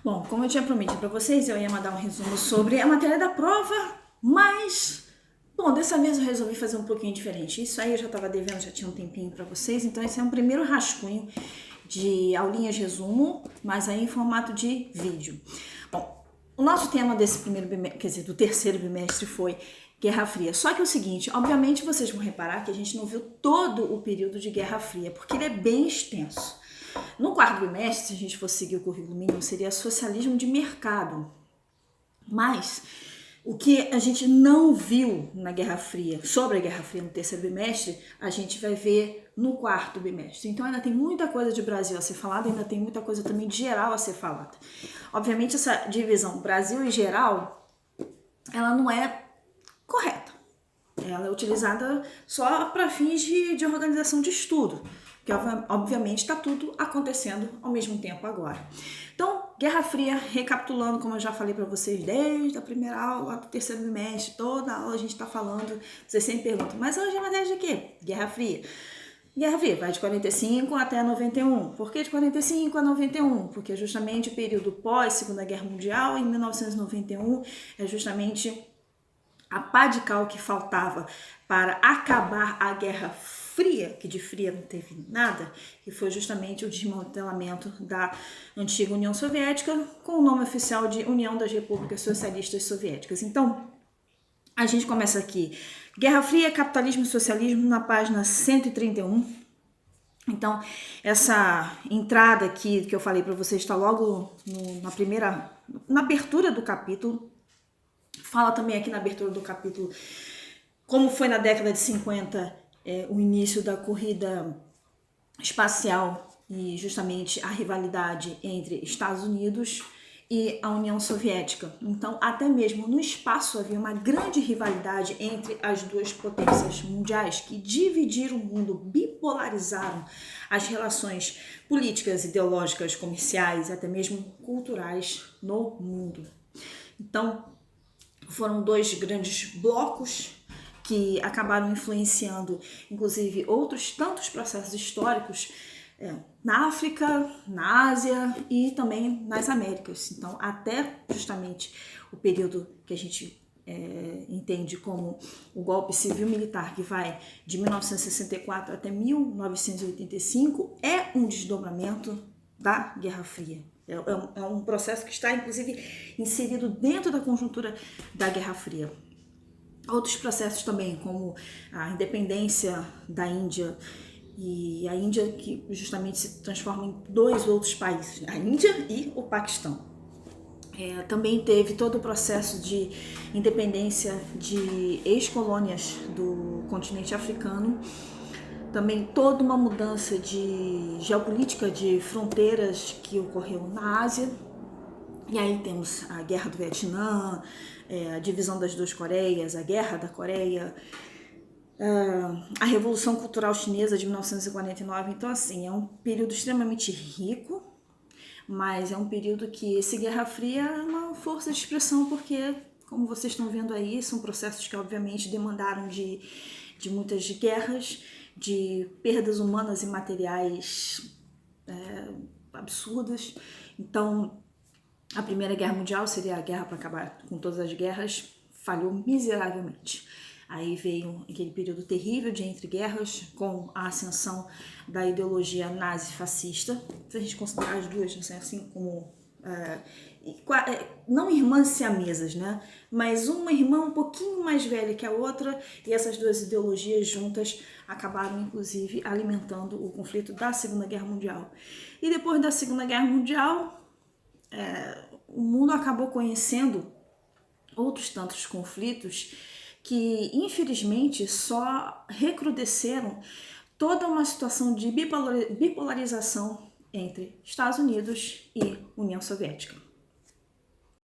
Bom, como eu tinha prometido para vocês, eu ia mandar um resumo sobre a matéria da prova, mas, bom, dessa vez eu resolvi fazer um pouquinho diferente. Isso aí eu já estava devendo, já tinha um tempinho para vocês, então esse é um primeiro rascunho de aulinhas resumo, mas aí em formato de vídeo. Bom, o nosso tema desse primeiro bimestre, quer dizer, do terceiro bimestre foi Guerra Fria. Só que é o seguinte, obviamente vocês vão reparar que a gente não viu todo o período de Guerra Fria, porque ele é bem extenso. No quarto bimestre, se a gente fosse seguir o currículo mínimo, seria socialismo de mercado. Mas o que a gente não viu na Guerra Fria, sobre a Guerra Fria no terceiro bimestre, a gente vai ver no quarto bimestre. Então ainda tem muita coisa de Brasil a ser falada, ainda tem muita coisa também de geral a ser falada. Obviamente essa divisão Brasil e geral, ela não é correta. Ela é utilizada só para fins de organização de estudo, porque obviamente está tudo acontecendo ao mesmo tempo agora. Então, Guerra Fria, recapitulando, como eu já falei para vocês desde a primeira aula, do terceiro bimestre, toda aula a gente está falando, vocês sempre perguntam, mas hoje é matéria de quê? Guerra Fria. Guerra Fria vai de 45 até 91. Por que de 45 a 91? Porque justamente o período pós Segunda Guerra Mundial, em 1991, é justamente a pá de cal que faltava para acabar a Guerra Fria, que de fria não teve nada, que foi justamente o desmantelamento da antiga União Soviética, com o nome oficial de União das Repúblicas Socialistas Soviéticas. Então, a gente começa aqui, Guerra Fria, Capitalismo e Socialismo, na página 131. Então, essa entrada aqui que eu falei para vocês está logo na abertura do capítulo. Fala também aqui na abertura do capítulo como foi na década de 50 o início da corrida espacial e justamente a rivalidade entre Estados Unidos e a União Soviética. Então, até mesmo no espaço havia uma grande rivalidade entre as duas potências mundiais que dividiram o mundo, bipolarizaram as relações políticas, ideológicas, comerciais, até mesmo culturais no mundo. Então, foram dois grandes blocos que acabaram influenciando, inclusive, outros tantos processos históricos na África, na Ásia e também nas Américas. Então, até justamente o período que a gente entende como o golpe civil-militar, que vai de 1964 até 1985, é um desdobramento da Guerra Fria. É um processo que está, inclusive, inserido dentro da conjuntura da Guerra Fria. Outros processos também, como a independência da Índia, e a Índia que justamente se transforma em dois outros países, a Índia e o Paquistão. Também teve todo o processo de independência de ex-colônias do continente africano, também toda uma mudança de geopolítica de fronteiras que ocorreu na Ásia. E aí temos a Guerra do Vietnã, a divisão das duas Coreias, a Guerra da Coreia, a Revolução Cultural Chinesa de 1949. Então, assim, é um período extremamente rico, mas é um período que esse Guerra Fria é uma força de expressão, porque, como vocês estão vendo aí, são processos que obviamente demandaram de muitas guerras, de perdas humanas e materiais absurdas. Então, a Primeira Guerra Mundial seria a guerra para acabar com todas as guerras, falhou miseravelmente. Aí veio aquele período terrível de entreguerras, com a ascensão da ideologia nazi-fascista. Se a gente considerar as duas assim como não irmãs siamesas, né? Mas uma irmã um pouquinho mais velha que a outra, e essas duas ideologias juntas acabaram, inclusive, alimentando o conflito da Segunda Guerra Mundial. E depois da Segunda Guerra Mundial, o mundo acabou conhecendo outros tantos conflitos que, infelizmente, só recrudesceram toda uma situação de bipolarização entre Estados Unidos e União Soviética.